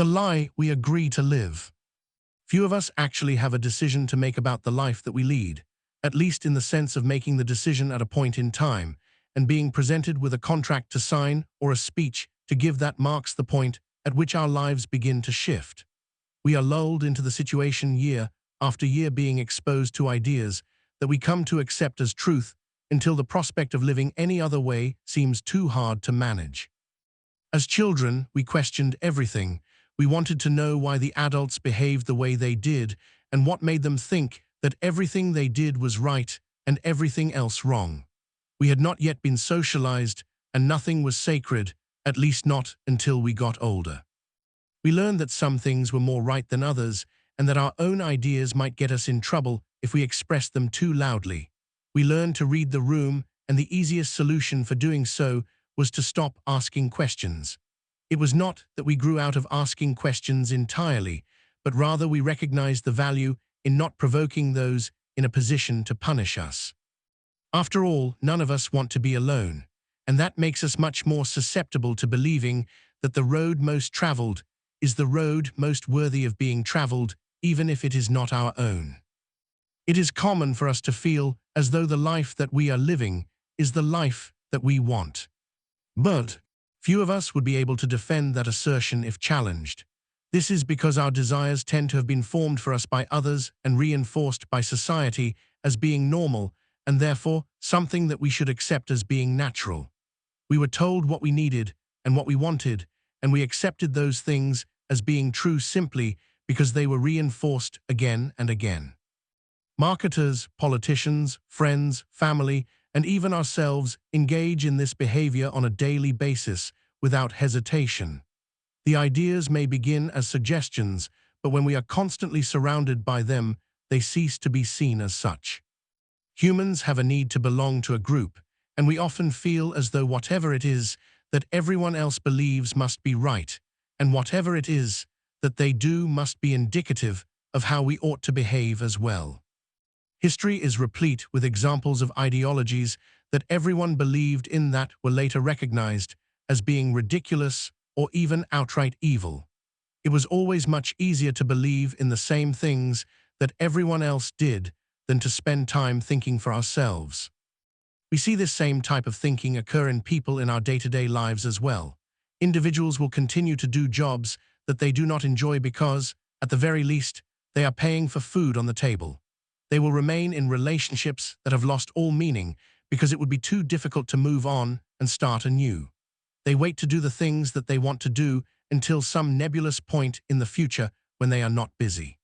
The lie we agree to live. Few of us actually have a decision to make about the life that we lead, at least in the sense of making the decision at a point in time and being presented with a contract to sign or a speech to give that marks the point at which our lives begin to shift. We are lulled into the situation year after year, being exposed to ideas that we come to accept as truth until the prospect of living any other way seems too hard to manage. As children, we questioned everything. We wanted to know why the adults behaved the way they did and what made them think that everything they did was right and everything else wrong. We had not yet been socialized, and nothing was sacred, at least not until we got older. We learned that some things were more right than others, and that our own ideas might get us in trouble if we expressed them too loudly. We learned to read the room, and the easiest solution for doing so was to stop asking questions. It was not that we grew out of asking questions entirely, but rather we recognized the value in not provoking those in a position to punish us. After all, none of us want to be alone, and that makes us much more susceptible to believing that the road most traveled is the road most worthy of being traveled, even if it is not our own. It is common for us to feel as though the life that we are living is the life that we want. But few of us would be able to defend that assertion if challenged. This is because our desires tend to have been formed for us by others and reinforced by society as being normal, and therefore something that we should accept as being natural. We were told what we needed and what we wanted, and we accepted those things as being true simply because they were reinforced again and again. Marketers, politicians, friends, family, and even ourselves engage in this behavior on a daily basis without hesitation. The ideas may begin as suggestions, but when we are constantly surrounded by them, they cease to be seen as such. Humans have a need to belong to a group, and we often feel as though whatever it is that everyone else believes must be right, and whatever it is that they do must be indicative of how we ought to behave as well. History is replete with examples of ideologies that everyone believed in that were later recognized as being ridiculous or even outright evil. It was always much easier to believe in the same things that everyone else did than to spend time thinking for ourselves. We see this same type of thinking occur in people in our day-to-day lives as well. Individuals will continue to do jobs that they do not enjoy because, at the very least, they are paying for food on the table. They will remain in relationships that have lost all meaning because it would be too difficult to move on and start anew. They wait to do the things that they want to do until some nebulous point in the future when they are not busy.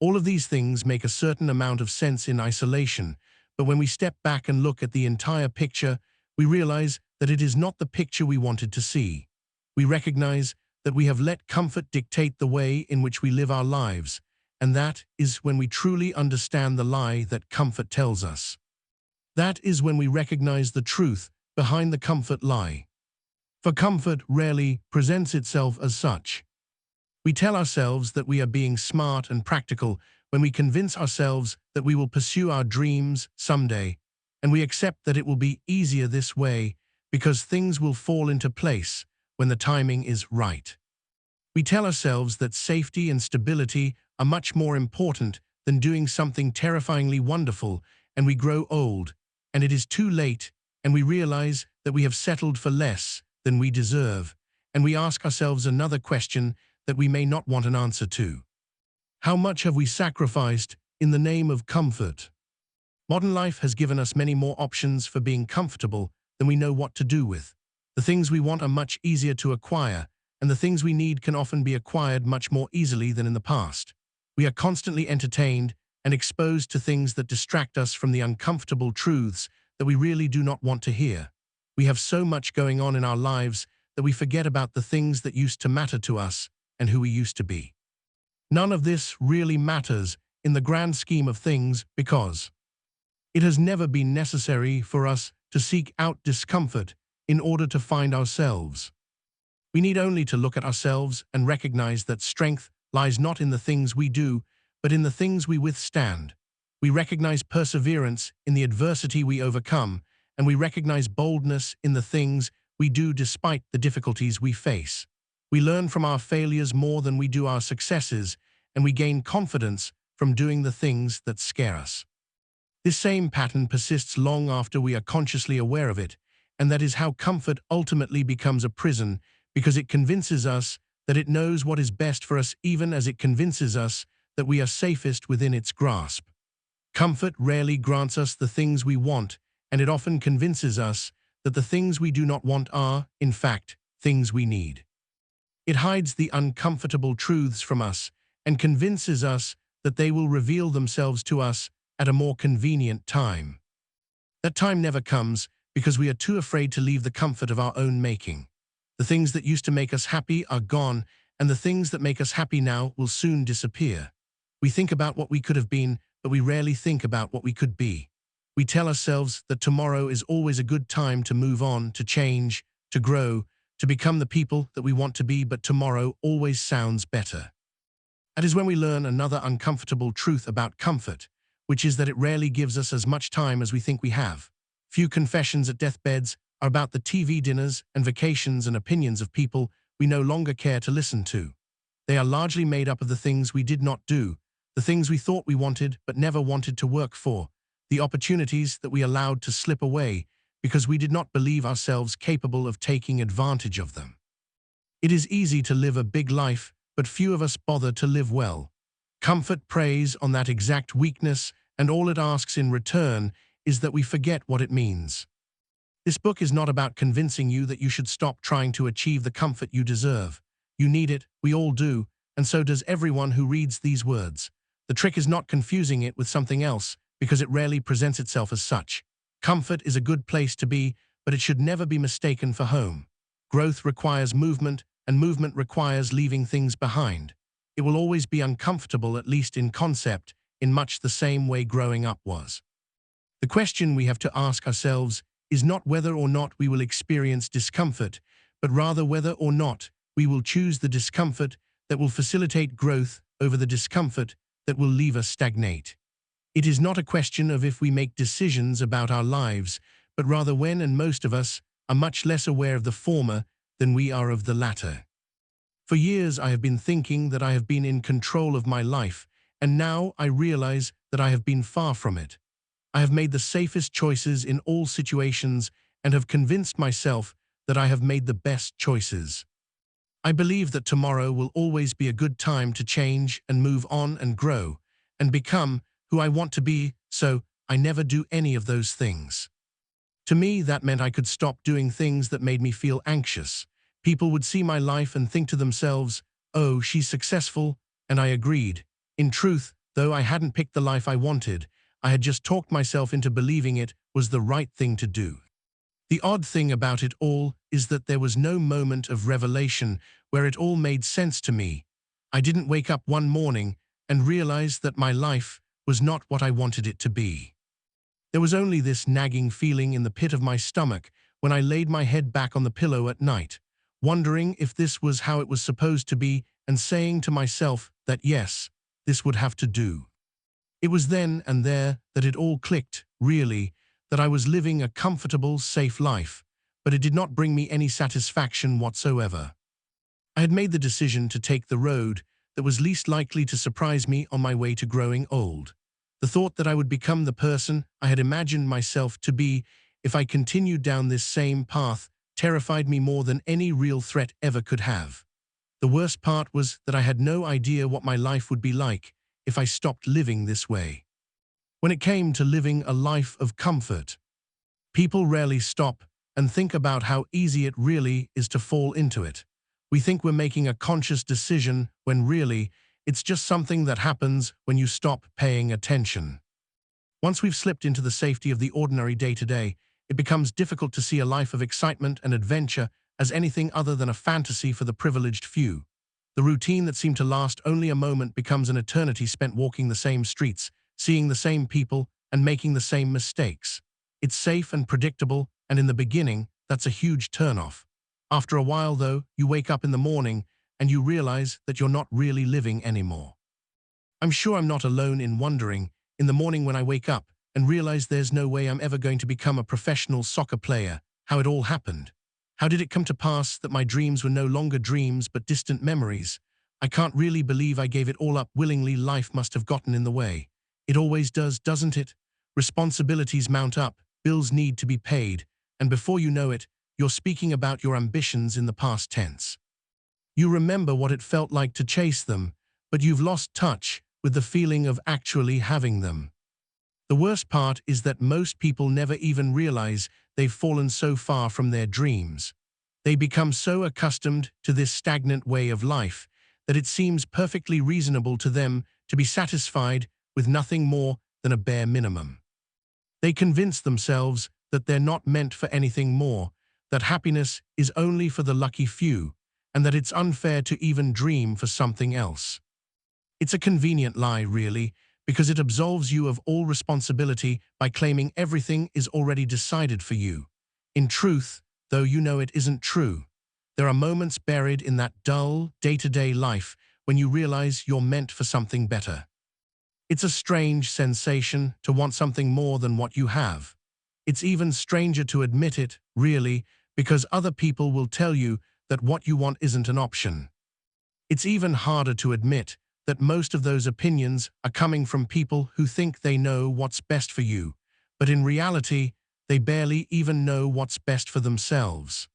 All of these things make a certain amount of sense in isolation, but when we step back and look at the entire picture, we realize that it is not the picture we wanted to see. We recognize that we have let comfort dictate the way in which we live our lives, and that is when we truly understand the lie that comfort tells us. That is when we recognize the truth behind the comfort lie. For comfort rarely presents itself as such. We tell ourselves that we are being smart and practical when we convince ourselves that we will pursue our dreams someday, and we accept that it will be easier this way because things will fall into place when the timing is right. We tell ourselves that safety and stability are much more important than doing something terrifyingly wonderful, and we grow old, and it is too late, and we realize that we have settled for less than we deserve, and we ask ourselves another question that we may not want an answer to. How much have we sacrificed in the name of comfort? Modern life has given us many more options for being comfortable than we know what to do with. The things we want are much easier to acquire, and the things we need can often be acquired much more easily than in the past. We are constantly entertained and exposed to things that distract us from the uncomfortable truths that we really do not want to hear. We have so much going on in our lives that we forget about the things that used to matter to us and who we used to be. None of this really matters in the grand scheme of things because it has never been necessary for us to seek out discomfort in order to find ourselves. We need only to look at ourselves and recognize that strength lies not in the things we do, but in the things we withstand. We recognize perseverance in the adversity we overcome, and we recognize boldness in the things we do despite the difficulties we face. We learn from our failures more than we do our successes, and we gain confidence from doing the things that scare us. This same pattern persists long after we are consciously aware of it, and that is how comfort ultimately becomes a prison, because it convinces us that it knows what is best for us even as it convinces us that we are safest within its grasp. Comfort rarely grants us the things we want, and it often convinces us that the things we do not want are, in fact, things we need. It hides the uncomfortable truths from us and convinces us that they will reveal themselves to us at a more convenient time. That time never comes because we are too afraid to leave the comfort of our own making. The things that used to make us happy are gone, and the things that make us happy now will soon disappear. We think about what we could have been, but we rarely think about what we could be. We tell ourselves that tomorrow is always a good time to move on, to change, to grow, to become the people that we want to be, but tomorrow always sounds better. That is when we learn another uncomfortable truth about comfort, which is that it rarely gives us as much time as we think we have. Few confessions at deathbeds are about the TV dinners and vacations and opinions of people we no longer care to listen to. They are largely made up of the things we did not do, the things we thought we wanted but never wanted to work for, the opportunities that we allowed to slip away because we did not believe ourselves capable of taking advantage of them. It is easy to live a big life, but few of us bother to live well. Comfort preys on that exact weakness, and all it asks in return is that we forget what it means. This book is not about convincing you that you should stop trying to achieve the comfort you deserve. You need it, we all do, and so does everyone who reads these words. The trick is not confusing it with something else, because it rarely presents itself as such. Comfort is a good place to be, but it should never be mistaken for home. Growth requires movement, and movement requires leaving things behind. It will always be uncomfortable, at least in concept, in much the same way growing up was. The question we have to ask ourselves is not whether or not we will experience discomfort, but rather whether or not we will choose the discomfort that will facilitate growth over the discomfort that will leave us stagnate. It is not a question of if we make decisions about our lives, but rather when, and most of us are much less aware of the former than we are of the latter. For years I have been thinking that I have been in control of my life, and now I realize that I have been far from it. I have made the safest choices in all situations and have convinced myself that I have made the best choices. I believe that tomorrow will always be a good time to change and move on and grow and become who I want to be, so I never do any of those things. To me, that meant I could stop doing things that made me feel anxious. People would see my life and think to themselves, "Oh, she's successful," and I agreed. In truth, though I hadn't picked the life I wanted, I had just talked myself into believing it was the right thing to do. The odd thing about it all is that there was no moment of revelation where it all made sense to me. I didn't wake up one morning and realize that my life was not what I wanted it to be. There was only this nagging feeling in the pit of my stomach when I laid my head back on the pillow at night, wondering if this was how it was supposed to be and saying to myself that yes, this would have to do. It was then and there that it all clicked, really, that I was living a comfortable, safe life, but it did not bring me any satisfaction whatsoever. I had made the decision to take the road that was least likely to surprise me on my way to growing old. The thought that I would become the person I had imagined myself to be if I continued down this same path terrified me more than any real threat ever could have. The worst part was that I had no idea what my life would be like if I stopped living this way. When it came to living a life of comfort, people rarely stop and think about how easy it really is to fall into it. We think we're making a conscious decision when really, it's just something that happens when you stop paying attention. Once we've slipped into the safety of the ordinary day-to-day, it becomes difficult to see a life of excitement and adventure as anything other than a fantasy for the privileged few. The routine that seemed to last only a moment becomes an eternity spent walking the same streets, seeing the same people, and making the same mistakes. It's safe and predictable, and in the beginning, that's a huge turnoff. After a while, though, you wake up in the morning and you realize that you're not really living anymore. I'm sure I'm not alone in wondering, in the morning when I wake up and realize there's no way I'm ever going to become a professional soccer player, how it all happened. How did it come to pass that my dreams were no longer dreams but distant memories? I can't really believe I gave it all up willingly. Life must have gotten in the way. It always does, doesn't it? Responsibilities mount up, bills need to be paid, and before you know it, you're speaking about your ambitions in the past tense. You remember what it felt like to chase them, but you've lost touch with the feeling of actually having them. The worst part is that most people never even realize they've fallen so far from their dreams. They become so accustomed to this stagnant way of life that it seems perfectly reasonable to them to be satisfied with nothing more than a bare minimum. They convince themselves that they're not meant for anything more, that happiness is only for the lucky few, and that it's unfair to even dream for something else. It's a convenient lie, really, because it absolves you of all responsibility by claiming everything is already decided for you. In truth, though you know it isn't true, there are moments buried in that dull, day-to-day life when you realize you're meant for something better. It's a strange sensation to want something more than what you have. It's even stranger to admit it, really, because other people will tell you that what you want isn't an option. It's even harder to admit that most of those opinions are coming from people who think they know what's best for you, but in reality, they barely even know what's best for themselves.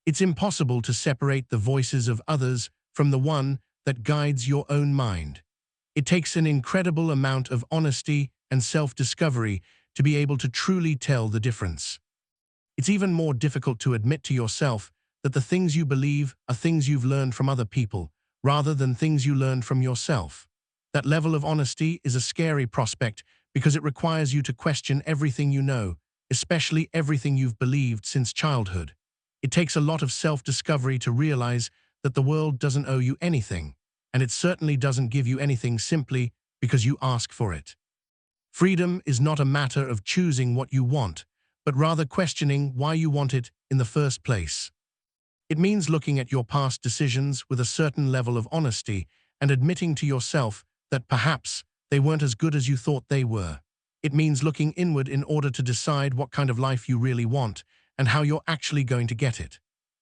It's impossible to separate the voices of others from the one that guides your own mind. It takes an incredible amount of honesty and self-discovery to be able to truly tell the difference. It's even more difficult to admit to yourself that the things you believe are things you've learned from other people, rather than things you learned from yourself. That level of honesty is a scary prospect because it requires you to question everything you know, especially everything you've believed since childhood. It takes a lot of self-discovery to realize that the world doesn't owe you anything, and it certainly doesn't give you anything simply because you ask for it. Freedom is not a matter of choosing what you want, but rather questioning why you want it in the first place. It means looking at your past decisions with a certain level of honesty and admitting to yourself that perhaps they weren't as good as you thought they were. It means looking inward in order to decide what kind of life you really want and how you're actually going to get it.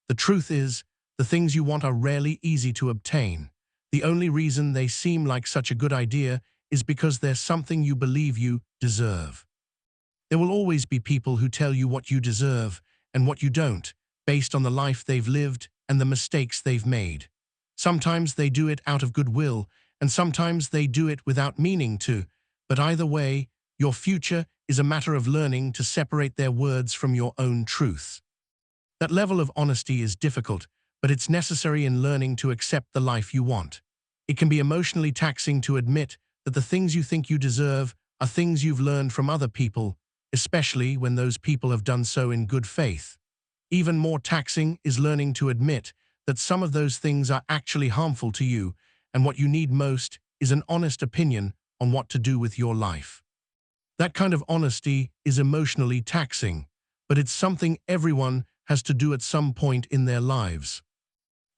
The truth is, the things you want are rarely easy to obtain. The only reason they seem like such a good idea is because there's something you believe you deserve. There will always be people who tell you what you deserve and what you don't, based on the life they've lived and the mistakes they've made. Sometimes they do it out of goodwill, and sometimes they do it without meaning to, but either way, your future is a matter of learning to separate their words from your own truth. That level of honesty is difficult, but it's necessary in learning to accept the life you want. It can be emotionally taxing to admit that the things you think you deserve are things you've learned from other people, especially when those people have done so in good faith. Even more taxing is learning to admit that some of those things are actually harmful to you, and what you need most is an honest opinion on what to do with your life. That kind of honesty is emotionally taxing, but it's something everyone has to do at some point in their lives.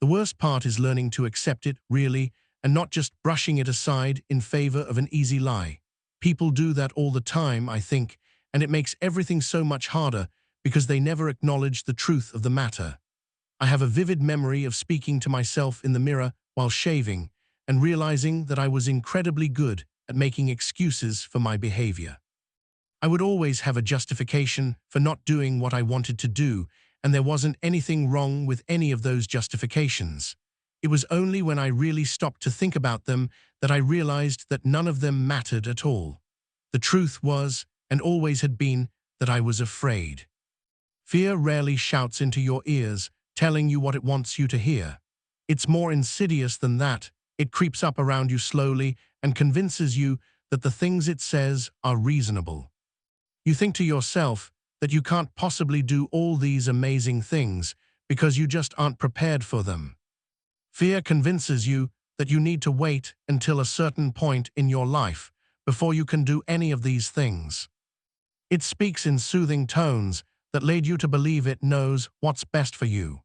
The worst part is learning to accept it, really, and not just brushing it aside in favor of an easy lie. People do that all the time, I think, and it makes everything so much harder because they never acknowledge the truth of the matter. I have a vivid memory of speaking to myself in the mirror while shaving and realizing that I was incredibly good at making excuses for my behavior. I would always have a justification for not doing what I wanted to do, and there wasn't anything wrong with any of those justifications. It was only when I really stopped to think about them that I realized that none of them mattered at all. The truth was, and always had been, that I was afraid. Fear rarely shouts into your ears, telling you what it wants you to hear. It's more insidious than that. It creeps up around you slowly and convinces you that the things it says are reasonable. You think to yourself that you can't possibly do all these amazing things because you just aren't prepared for them. Fear convinces you that you need to wait until a certain point in your life before you can do any of these things. It speaks in soothing tones that lead you to believe it knows what's best for you.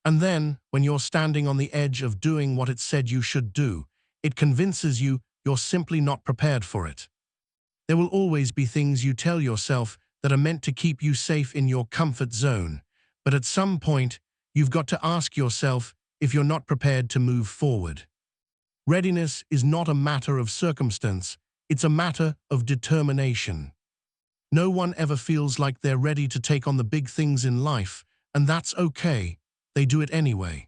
And then, when you're standing on the edge of doing what it said you should do, it convinces you you're simply not prepared for it. There will always be things you tell yourself that are meant to keep you safe in your comfort zone, But at some point, you've got to ask yourself if you're not prepared to move forward. Readiness is not a matter of circumstance, it's a matter of determination. No one ever feels like they're ready to take on the big things in life, and that's okay. They do it anyway.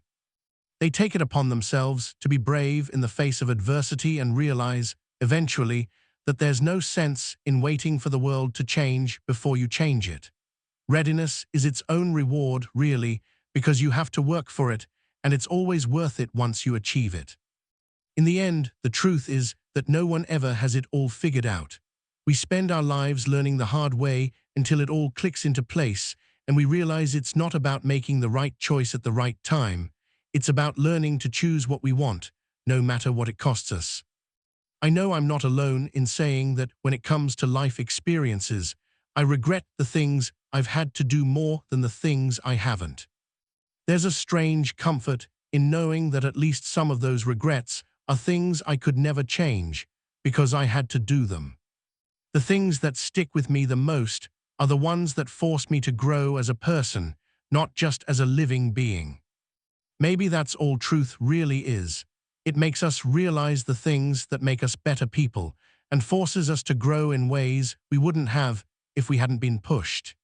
They take it upon themselves to be brave in the face of adversity and realize, eventually, that there's no sense in waiting for the world to change before you change it. Readiness is its own reward, really, because you have to work for it, and it's always worth it once you achieve it. In the end, the truth is that no one ever has it all figured out. We spend our lives learning the hard way until it all clicks into place, and we realize it's not about making the right choice at the right time. It's about learning to choose what we want, no matter what it costs us. I know I'm not alone in saying that when it comes to life experiences, I regret the things I've had to do more than the things I haven't. There's a strange comfort in knowing that at least some of those regrets are things I could never change because I had to do them. The things that stick with me the most are the ones that force me to grow as a person, not just as a living being. Maybe that's all truth really is. It makes us realize the things that make us better people and forces us to grow in ways we wouldn't have if we hadn't been pushed.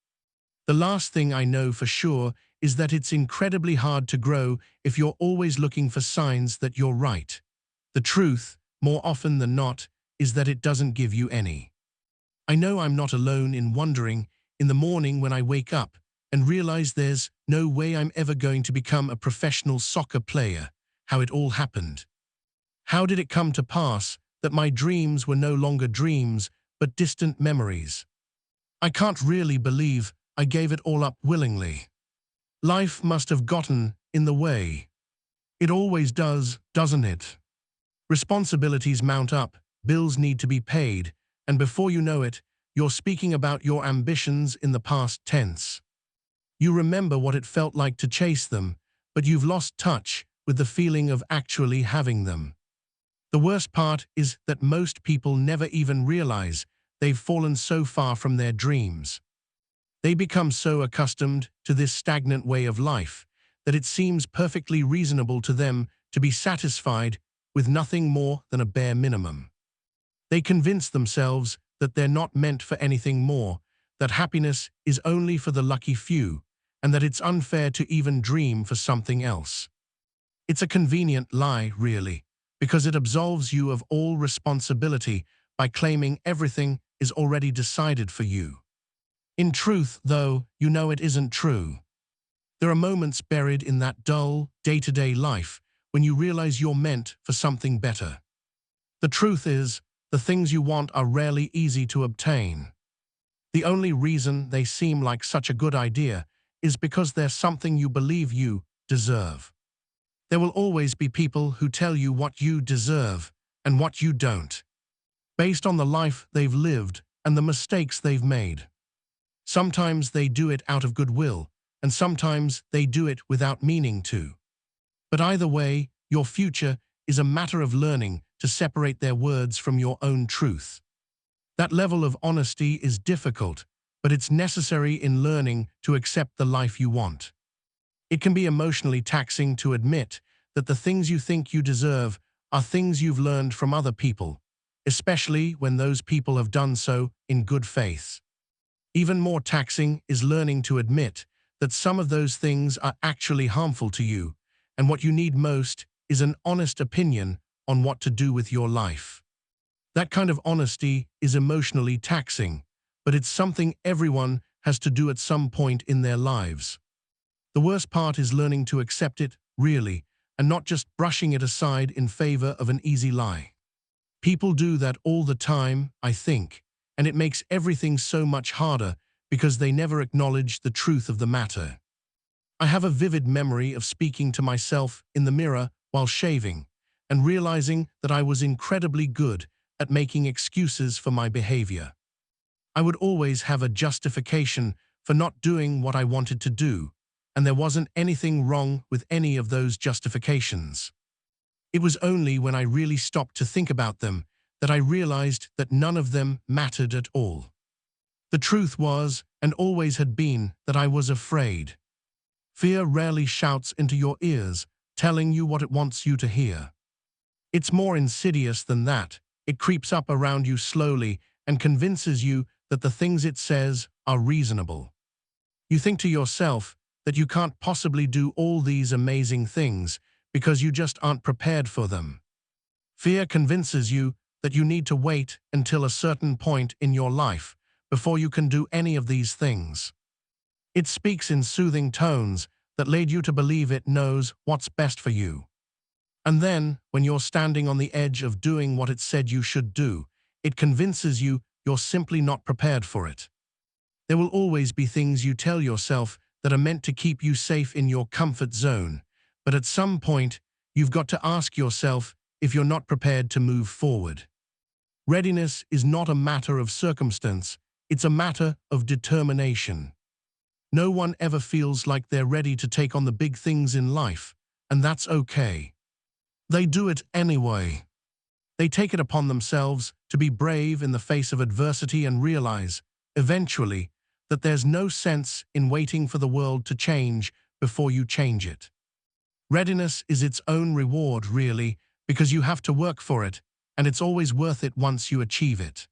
The last thing I know for sure is that it's incredibly hard to grow if you're always looking for signs that you're right. The truth, more often than not, is that it doesn't give you any. I know I'm not alone in wondering, in the morning when I wake up, and realize there's no way I'm ever going to become a professional soccer player, how it all happened. How did it come to pass that my dreams were no longer dreams, but distant memories? I can't really believe I gave it all up willingly. Life must have gotten in the way. It always does, doesn't it? Responsibilities mount up, bills need to be paid, and before you know it, you're speaking about your ambitions in the past tense. You remember what it felt like to chase them, but you've lost touch with the feeling of actually having them. The worst part is that most people never even realize they've fallen so far from their dreams. They become so accustomed to this stagnant way of life that it seems perfectly reasonable to them to be satisfied with nothing more than a bare minimum. They convince themselves that they're not meant for anything more, that happiness is only for the lucky few, and that it's unfair to even dream for something else. It's a convenient lie, really, because it absolves you of all responsibility by claiming everything is already decided for you. In truth, though, you know it isn't true. There are moments buried in that dull, day-to-day life when you realize you're meant for something better. The truth is, the things you want are rarely easy to obtain. The only reason they seem like such a good idea is because they're something you believe you deserve. There will always be people who tell you what you deserve and what you don't, based on the life they've lived and the mistakes they've made. Sometimes they do it out of goodwill, and sometimes they do it without meaning to. But either way, your future is a matter of learning to separate their words from your own truth. That level of honesty is difficult, but it's necessary in learning to accept the life you want. It can be emotionally taxing to admit that the things you think you deserve are things you've learned from other people, especially when those people have done so in good faith. Even more taxing is learning to admit that some of those things are actually harmful to you, and what you need most is an honest opinion on what to do with your life. That kind of honesty is emotionally taxing, but it's something everyone has to do at some point in their lives. The worst part is learning to accept it, really, and not just brushing it aside in favor of an easy lie. People do that all the time, I think, and it makes everything so much harder because they never acknowledge the truth of the matter. I have a vivid memory of speaking to myself in the mirror while shaving and realizing that I was incredibly good at making excuses for my behavior. I would always have a justification for not doing what I wanted to do, and there wasn't anything wrong with any of those justifications. It was only when I really stopped to think about them that I realized that none of them mattered at all. The truth was, and always had been, that I was afraid. Fear rarely shouts into your ears, telling you what it wants you to hear. It's more insidious than that. It creeps up around you slowly and convinces you that the things it says are reasonable. You think to yourself that you can't possibly do all these amazing things because you just aren't prepared for them. Fear convinces you that you need to wait until a certain point in your life before you can do any of these things. It speaks in soothing tones that lead you to believe it knows what's best for you. And then, when you're standing on the edge of doing what it said you should do, it convinces you you're simply not prepared for it. There will always be things you tell yourself that are meant to keep you safe in your comfort zone, but at some point, you've got to ask yourself if you're not prepared to move forward. Readiness is not a matter of circumstance, it's a matter of determination. No one ever feels like they're ready to take on the big things in life, and that's okay. They do it anyway. They take it upon themselves to be brave in the face of adversity and realize, eventually, that there's no sense in waiting for the world to change before you change it. Readiness is its own reward, really, because you have to work for it, and it's always worth it once you achieve it.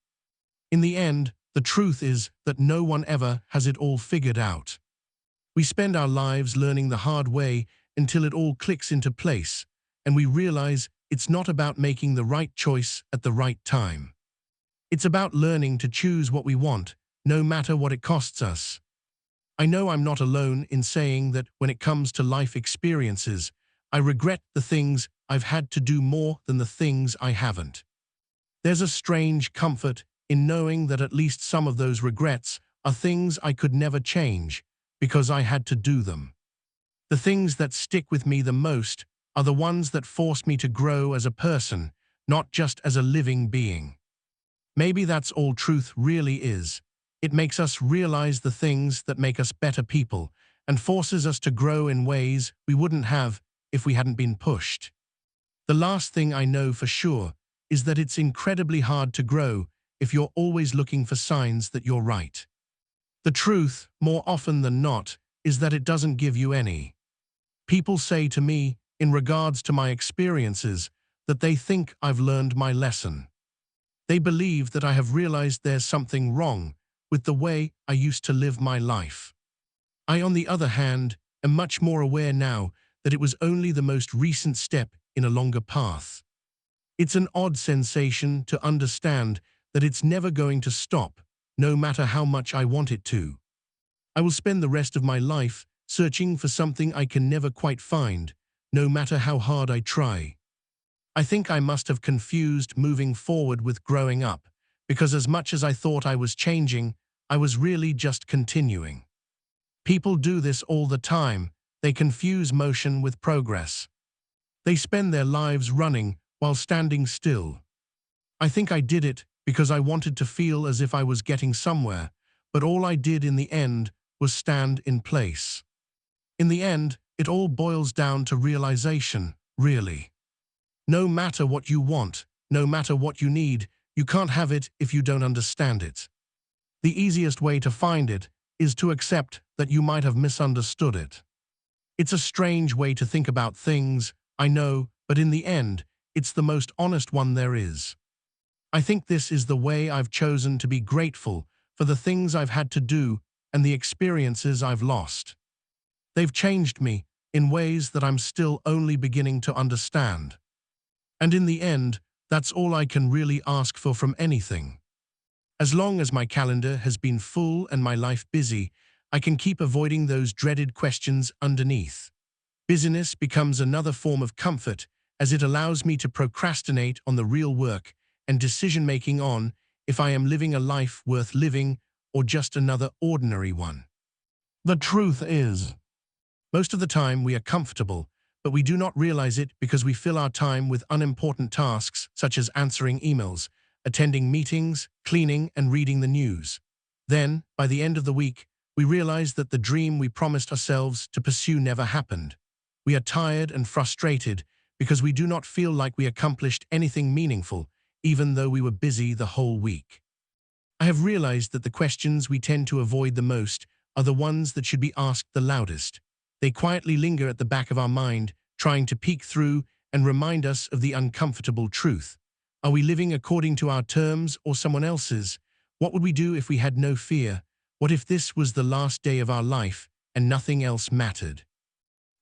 In the end, the truth is that no one ever has it all figured out. We spend our lives learning the hard way until it all clicks into place, and we realize it's not about making the right choice at the right time. It's about learning to choose what we want, no matter what it costs us. I know I'm not alone in saying that when it comes to life experiences, I regret the things I've had to do more than the things I haven't. There's a strange comfort in knowing that at least some of those regrets are things I could never change because I had to do them. The things that stick with me the most are the ones that forced me to grow as a person, not just as a living being. Maybe that's all truth really is. It makes us realize the things that make us better people and forces us to grow in ways we wouldn't have if we hadn't been pushed. The last thing I know for sure is that it's incredibly hard to grow if you're always looking for signs that you're right. The truth, more often than not, is that it doesn't give you any. People say to me, in regards to my experiences, that they think I've learned my lesson. They believe that I have realized there's something wrong with the way I used to live my life. I, on the other hand, am much more aware now that it was only the most recent step in a longer path. It's an odd sensation to understand that it's never going to stop, no matter how much I want it to. I will spend the rest of my life searching for something I can never quite find, no matter how hard I try. I think I must have confused moving forward with growing up, because as much as I thought I was changing, I was really just continuing. People do this all the time. They confuse motion with progress. They spend their lives running while standing still. I think I did it because I wanted to feel as if I was getting somewhere, but all I did in the end was stand in place. In the end, it all boils down to realization, really. No matter what you want, no matter what you need, you can't have it if you don't understand it. The easiest way to find it is to accept that you might have misunderstood it. It's a strange way to think about things, I know, but in the end, it's the most honest one there is. I think this is the way I've chosen to be grateful for the things I've had to do and the experiences I've lost. They've changed me in ways that I'm still only beginning to understand. And in the end, that's all I can really ask for from anything. As long as my calendar has been full and my life busy, I can keep avoiding those dreaded questions underneath. Busyness becomes another form of comfort as it allows me to procrastinate on the real work and decision-making on if I am living a life worth living or just another ordinary one. The truth is, most of the time we are comfortable, but we do not realize it because we fill our time with unimportant tasks such as answering emails, attending meetings, cleaning, and reading the news. Then, by the end of the week, we realize that the dream we promised ourselves to pursue never happened. We are tired and frustrated because we do not feel like we accomplished anything meaningful, even though we were busy the whole week. I have realized that the questions we tend to avoid the most are the ones that should be asked the loudest. They quietly linger at the back of our mind, trying to peek through and remind us of the uncomfortable truth. Are we living according to our terms or someone else's? What would we do if we had no fear? What if this was the last day of our life and nothing else mattered?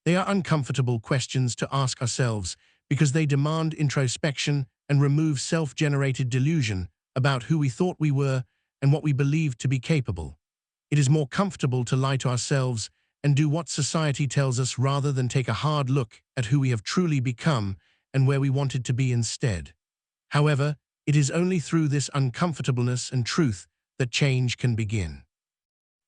They are uncomfortable questions to ask ourselves because they demand introspection and remove self-generated delusion about who we thought we were and what we believed to be capable. It is more comfortable to lie to ourselves and do what society tells us rather than take a hard look at who we have truly become and where we wanted to be instead. However, it is only through this uncomfortableness and truth that change can begin.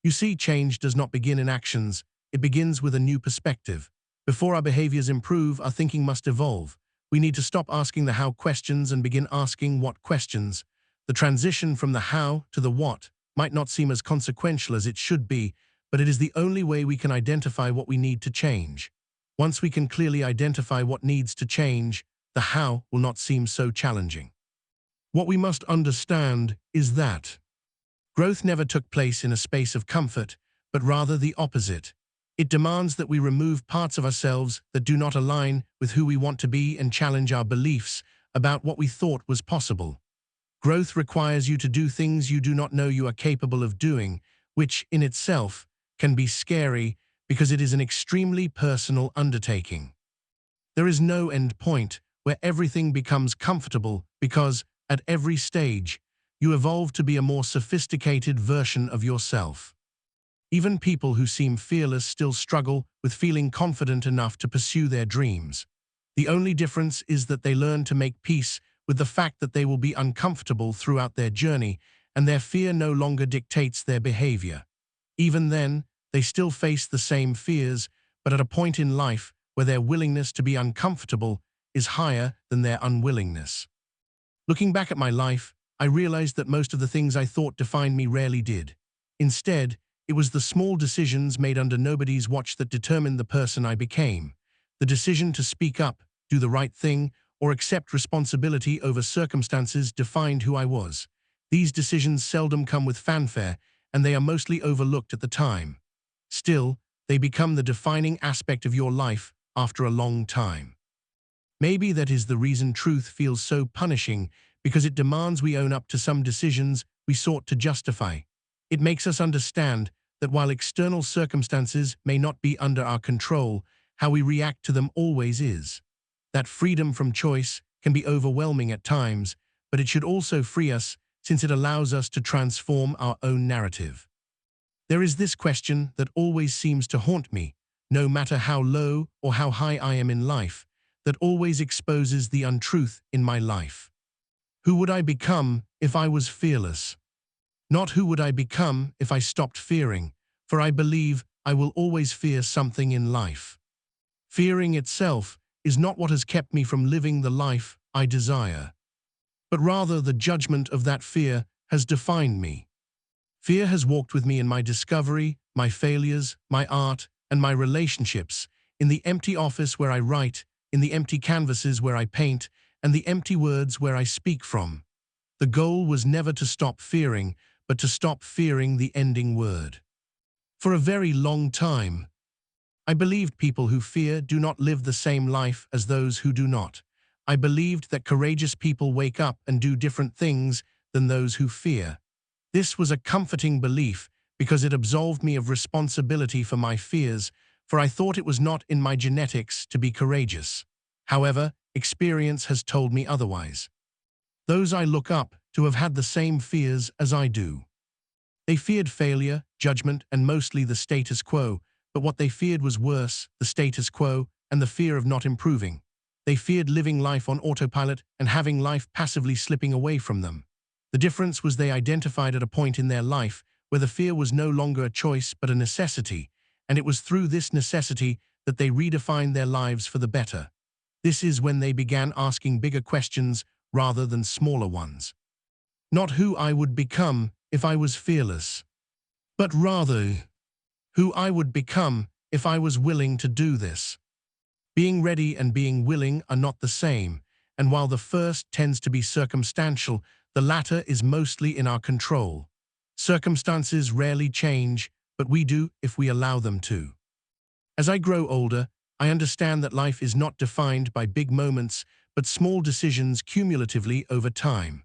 You see, change does not begin in actions, it begins with a new perspective. Before our behaviors improve, our thinking must evolve. We need to stop asking the how questions and begin asking what questions. The transition from the how to the what might not seem as consequential as it should be, but it is the only way we can identify what we need to change. Once we can clearly identify what needs to change, the how will not seem so challenging. What we must understand is that growth never took place in a space of comfort, but rather the opposite. It demands that we remove parts of ourselves that do not align with who we want to be and challenge our beliefs about what we thought was possible. Growth requires you to do things you do not know you are capable of doing, which in itself can be scary because it is an extremely personal undertaking. There is no end point where everything becomes comfortable because, at every stage, you evolve to be a more sophisticated version of yourself. Even people who seem fearless still struggle with feeling confident enough to pursue their dreams. The only difference is that they learn to make peace with the fact that they will be uncomfortable throughout their journey, and their fear no longer dictates their behavior. Even then, they still face the same fears, but at a point in life where their willingness to be uncomfortable is higher than their unwillingness. Looking back at my life, I realized that most of the things I thought defined me rarely did. Instead, it was the small decisions made under nobody's watch that determined the person I became. The decision to speak up, do the right thing, or accept responsibility over circumstances defined who I was. These decisions seldom come with fanfare, and they are mostly overlooked at the time. Still, they become the defining aspect of your life after a long time. Maybe that is the reason truth feels so punishing, because it demands we own up to some decisions we sought to justify. It makes us understand that while external circumstances may not be under our control, how we react to them always is. That freedom from choice can be overwhelming at times, but it should also free us since it allows us to transform our own narrative. There is this question that always seems to haunt me, no matter how low or how high I am in life, that always exposes the untruth in my life. Who would I become if I was fearless? Not who would I become if I stopped fearing, for I believe I will always fear something in life. Fearing itself is not what has kept me from living the life I desire, but rather the judgment of that fear has defined me. Fear has walked with me in my discovery, my failures, my art, and my relationships, in the empty office where I write, in the empty canvases where I paint, and the empty words where I speak from. The goal was never to stop fearing, but to stop fearing the ending word. For a very long time, I believed people who fear do not live the same life as those who do not. I believed that courageous people wake up and do different things than those who fear. This was a comforting belief because it absolved me of responsibility for my fears, for I thought it was not in my genetics to be courageous. However, experience has told me otherwise. Those I look up to have had the same fears as I do. They feared failure, judgment, and mostly the status quo, but what they feared was worse, the status quo and the fear of not improving. They feared living life on autopilot and having life passively slipping away from them. The difference was they identified at a point in their life where the fear was no longer a choice but a necessity, and it was through this necessity that they redefined their lives for the better. This is when they began asking bigger questions rather than smaller ones. Not who I would become if I was fearless, but rather who I would become if I was willing to do this. Being ready and being willing are not the same, and while the first tends to be circumstantial, the latter is mostly in our control. Circumstances rarely change, but we do if we allow them to. As I grow older, I understand that life is not defined by big moments, but small decisions cumulatively over time.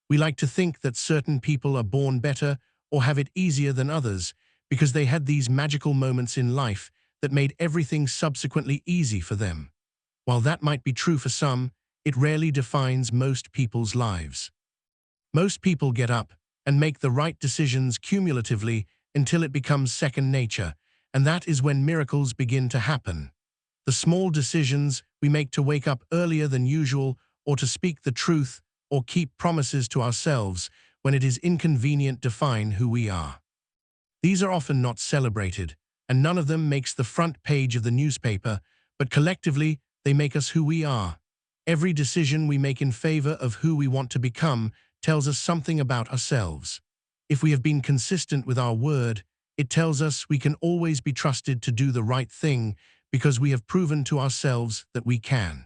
We like to think that certain people are born better or have it easier than others because they had these magical moments in life that made everything subsequently easy for them. While that might be true for some, it rarely defines most people's lives. Most people get up and make the right decisions cumulatively until it becomes second nature, and that is when miracles begin to happen. The small decisions we make to wake up earlier than usual or to speak the truth or keep promises to ourselves when it is inconvenient define who we are. These are often not celebrated, and none of them makes the front page of the newspaper, but collectively they make us who we are. Every decision we make in favor of who we want to become tells us something about ourselves. If we have been consistent with our word, it tells us we can always be trusted to do the right thing because we have proven to ourselves that we can.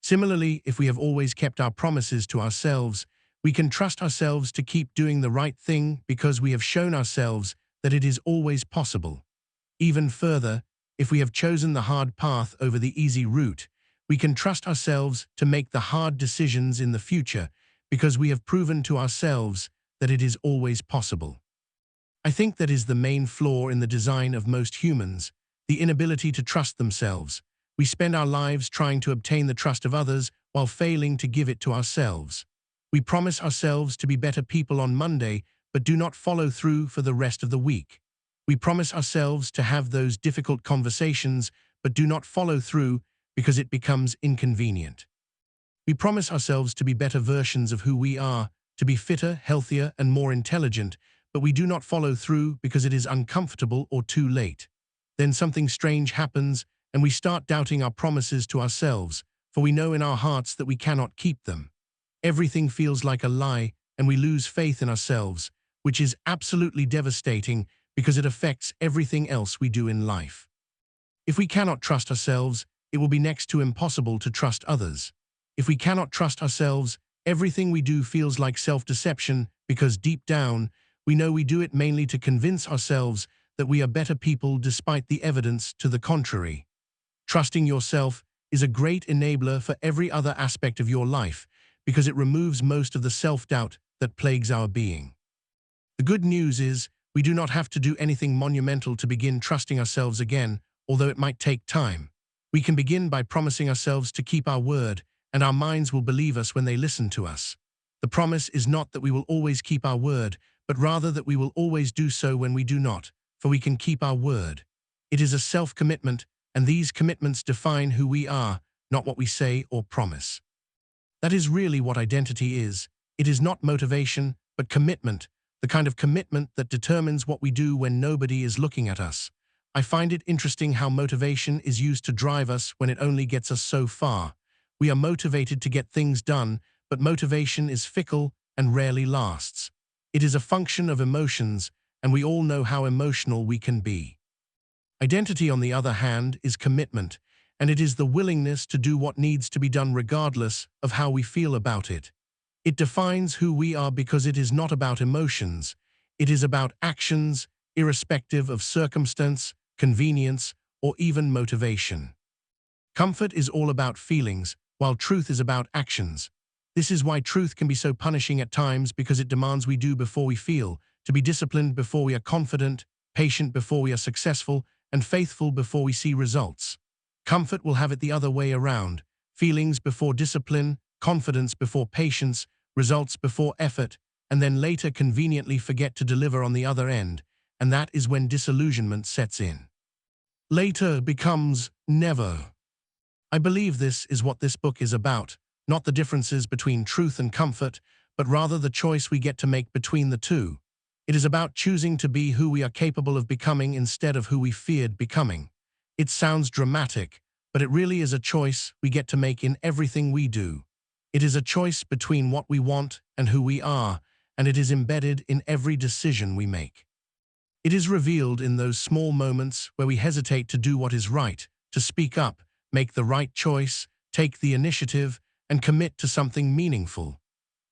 Similarly, if we have always kept our promises to ourselves, we can trust ourselves to keep doing the right thing because we have shown ourselves that it is always possible. Even further, if we have chosen the hard path over the easy route, we can trust ourselves to make the hard decisions in the future because we have proven to ourselves that it is always possible. I think that is the main flaw in the design of most humans, the inability to trust themselves. We spend our lives trying to obtain the trust of others while failing to give it to ourselves. We promise ourselves to be better people on Monday, but do not follow through for the rest of the week. We promise ourselves to have those difficult conversations, but do not follow through because it becomes inconvenient. We promise ourselves to be better versions of who we are, to be fitter, healthier, and more intelligent, but we do not follow through because it is uncomfortable or too late. Then something strange happens, and we start doubting our promises to ourselves, for we know in our hearts that we cannot keep them. Everything feels like a lie, and we lose faith in ourselves, which is absolutely devastating because it affects everything else we do in life. If we cannot trust ourselves, it will be next to impossible to trust others. If we cannot trust ourselves, everything we do feels like self-deception because deep down, we know we do it mainly to convince ourselves that we are better people despite the evidence to the contrary. Trusting yourself is a great enabler for every other aspect of your life because it removes most of the self-doubt that plagues our being. The good news is we do not have to do anything monumental to begin trusting ourselves again, although it might take time. We can begin by promising ourselves to keep our word, and our minds will believe us when they listen to us. The promise is not that we will always keep our word, but rather that we will always do so when we do not, for we can keep our word. It is a self-commitment, and these commitments define who we are, not what we say or promise. That is really what identity is. It is not motivation, but commitment, the kind of commitment that determines what we do when nobody is looking at us. I find it interesting how motivation is used to drive us when it only gets us so far. We are motivated to get things done, but motivation is fickle and rarely lasts. It is a function of emotions, and we all know how emotional we can be. Identity, on the other hand, is commitment, and it is the willingness to do what needs to be done regardless of how we feel about it. It defines who we are because it is not about emotions. It is about actions, irrespective of circumstance, convenience, or even motivation. Comfort is all about feelings, while truth is about actions. This is why truth can be so punishing at times because it demands we do before we feel, to be disciplined before we are confident, patient before we are successful, and faithful before we see results. Comfort will have it the other way around: feelings before discipline, confidence before patience, results before effort, and then later conveniently forget to deliver on the other end, and that is when disillusionment sets in. Later becomes never. I believe this is what this book is about, not the differences between truth and comfort, but rather the choice we get to make between the two. It is about choosing to be who we are capable of becoming instead of who we feared becoming. It sounds dramatic, but it really is a choice we get to make in everything we do. It is a choice between what we want and who we are, and it is embedded in every decision we make. It is revealed in those small moments where we hesitate to do what is right, to speak up, make the right choice, take the initiative, and commit to something meaningful.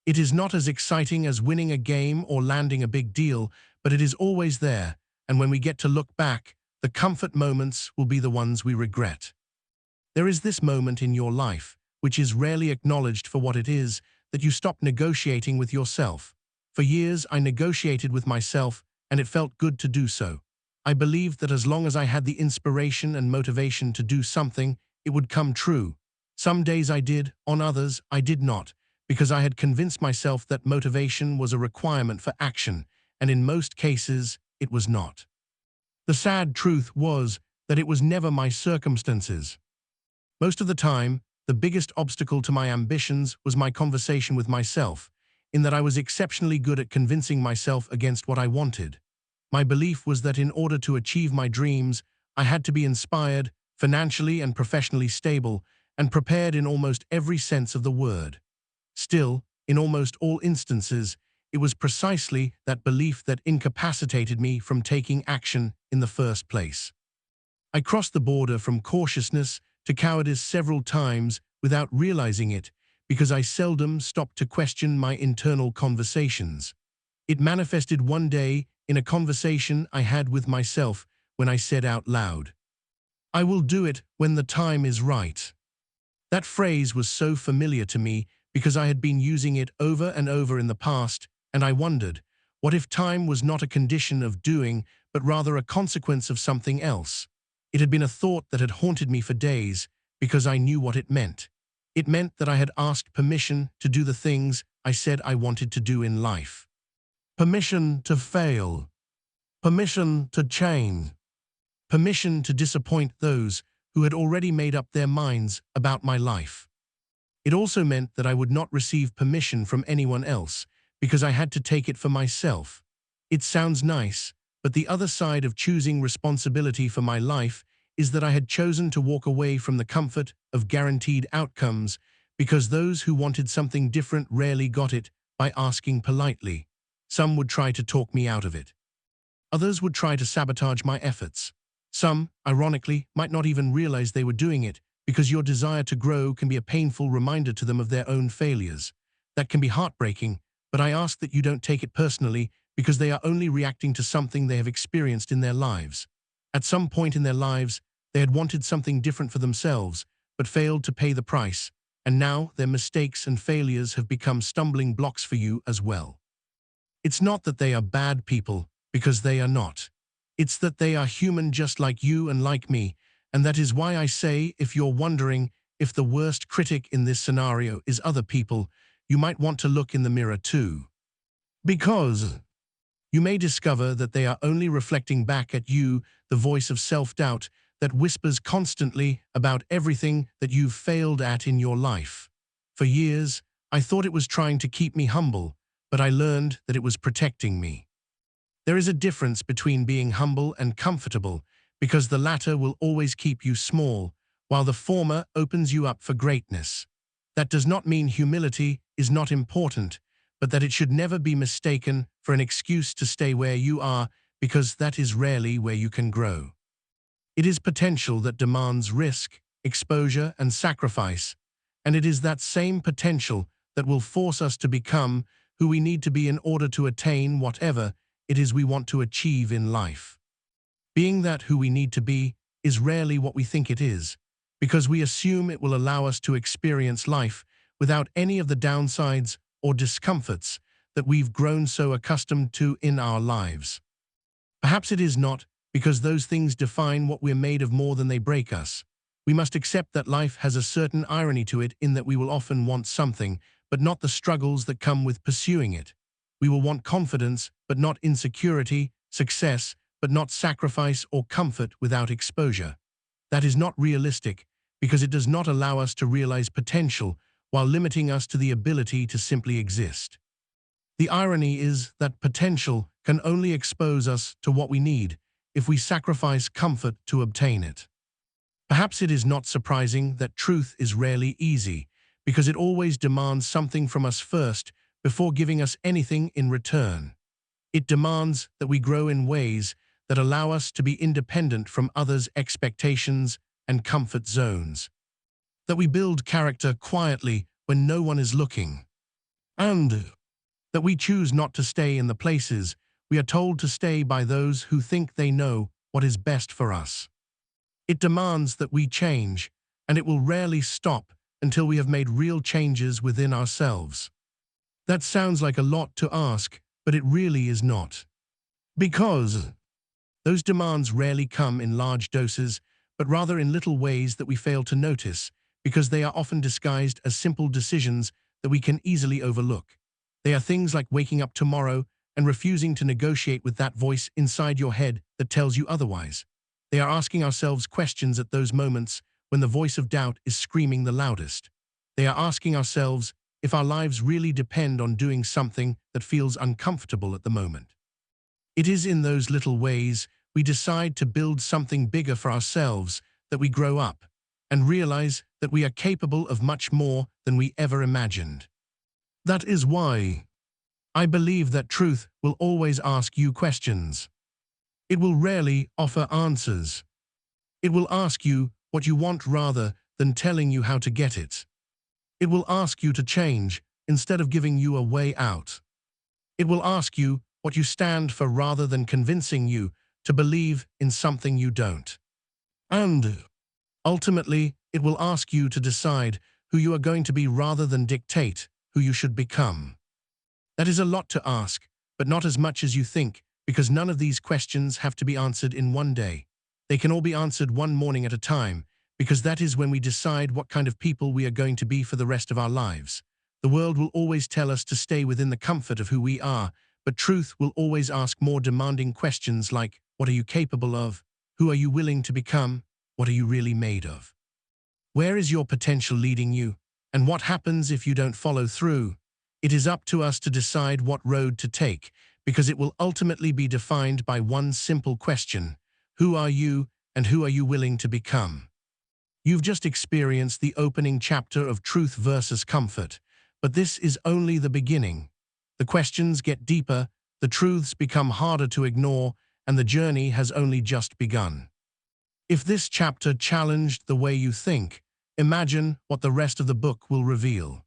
It is not as exciting as winning a game or landing a big deal, but it is always there, and when we get to look back, The comfort moments will be the ones we regret. There is this moment in your life, which is rarely acknowledged for what it is, that you stop negotiating with yourself. For years, I negotiated with myself, and it felt good to do so. I believed that as long as I had the inspiration and motivation to do something, it would come true. Some days I did, on others I did not, because I had convinced myself that motivation was a requirement for action, and in most cases, it was not. The sad truth was that it was never my circumstances. Most of the time, the biggest obstacle to my ambitions was my conversation with myself, in that I was exceptionally good at convincing myself against what I wanted. My belief was that in order to achieve my dreams, I had to be inspired, financially and professionally stable, and prepared in almost every sense of the word. Still, in almost all instances, it was precisely that belief that incapacitated me from taking action in the first place. I crossed the border from cautiousness to cowardice several times without realizing it, because I seldom stopped to question my internal conversations. It manifested one day in a conversation I had with myself when I said out loud, "I will do it when the time is right." That phrase was so familiar to me because I had been using it over and over in the past, and I wondered, what if time was not a condition of doing, but rather a consequence of something else? It had been a thought that had haunted me for days, because I knew what it meant. It meant that I had asked permission to do the things I said I wanted to do in life. Permission to fail. Permission to change. Permission to disappoint those who had already made up their minds about my life. It also meant that I would not receive permission from anyone else, because I had to take it for myself. It sounds nice, but the other side of choosing responsibility for my life is that I had chosen to walk away from the comfort of guaranteed outcomes, because those who wanted something different rarely got it by asking politely. Some would try to talk me out of it. Others would try to sabotage my efforts. Some, ironically, might not even realize they were doing it, because your desire to grow can be a painful reminder to them of their own failures. That can be heartbreaking, but I ask that you don't take it personally, because they are only reacting to something they have experienced in their lives. At some point in their lives, they had wanted something different for themselves, but failed to pay the price, and now their mistakes and failures have become stumbling blocks for you as well. It's not that they are bad people, because they are not. It's that they are human just like you and like me, and that is why I say, if you're wondering if the worst critic in this scenario is other people, you might want to look in the mirror too. Because you may discover that they are only reflecting back at you the voice of self-doubt that whispers constantly about everything that you've failed at in your life. For years, I thought it was trying to keep me humble, but I learned that it was protecting me. There is a difference between being humble and comfortable, because the latter will always keep you small, while the former opens you up for greatness. That does not mean humility is not important, but that it should never be mistaken for an excuse to stay where you are, because that is rarely where you can grow. It is potential that demands risk, exposure, and sacrifice, and it is that same potential that will force us to become who we need to be in order to attain whatever it is we want to achieve in life. Being that who we need to be is rarely what we think it is, because we assume it will allow us to experience life without any of the downsides or discomforts that we've grown so accustomed to in our lives. Perhaps it is not, because those things define what we're made of more than they break us. We must accept that life has a certain irony to it, in that we will often want something, but not the struggles that come with pursuing it. We will want confidence, but not insecurity, success, but not sacrifice, or comfort without exposure. That is not realistic, because it does not allow us to realize potential while limiting us to the ability to simply exist. The irony is that potential can only expose us to what we need if we sacrifice comfort to obtain it. Perhaps it is not surprising that truth is rarely easy, because it always demands something from us first before giving us anything in return. It demands that we grow in ways that allow us to be independent from others' expectations and comfort zones. That we build character quietly when no one is looking. And that we choose not to stay in the places we are told to stay by those who think they know what is best for us. It demands that we change, and it will rarely stop until we have made real changes within ourselves. That sounds like a lot to ask, but it really is not. Because those demands rarely come in large doses, but rather in little ways that we fail to notice, because they are often disguised as simple decisions that we can easily overlook. They are things like waking up tomorrow and refusing to negotiate with that voice inside your head that tells you otherwise. They are asking ourselves questions at those moments when the voice of doubt is screaming the loudest. They are asking ourselves if our lives really depend on doing something that feels uncomfortable at the moment. It is in those little ways we decide to build something bigger for ourselves that we grow up and realize that we are capable of much more than we ever imagined. That is why I believe that truth will always ask you questions. It will rarely offer answers. It will ask you what you want rather than telling you how to get it. It will ask you to change instead of giving you a way out. It will ask you what you stand for rather than convincing you to believe in something you don't. And ultimately, it will ask you to decide who you are going to be rather than dictate who you should become. That is a lot to ask, but not as much as you think, because none of these questions have to be answered in one day. They can all be answered one morning at a time, because that is when we decide what kind of people we are going to be for the rest of our lives. The world will always tell us to stay within the comfort of who we are, but truth will always ask more demanding questions like, what are you capable of? Who are you willing to become? What are you really made of? Where is your potential leading you? And what happens if you don't follow through? It is up to us to decide what road to take, because it will ultimately be defined by one simple question: who are you and who are you willing to become? You've just experienced the opening chapter of Truth versus Comfort, but this is only the beginning. The questions get deeper, the truths become harder to ignore, and the journey has only just begun. If this chapter challenged the way you think, imagine what the rest of the book will reveal.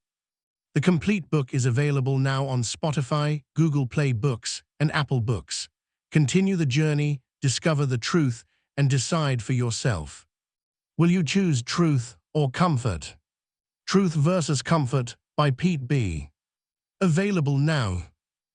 The complete book is available now on Spotify, Google Play Books, and Apple Books. Continue the journey, discover the truth, and decide for yourself. Will you choose truth or comfort? Truth versus Comfort by PeteB. Available now.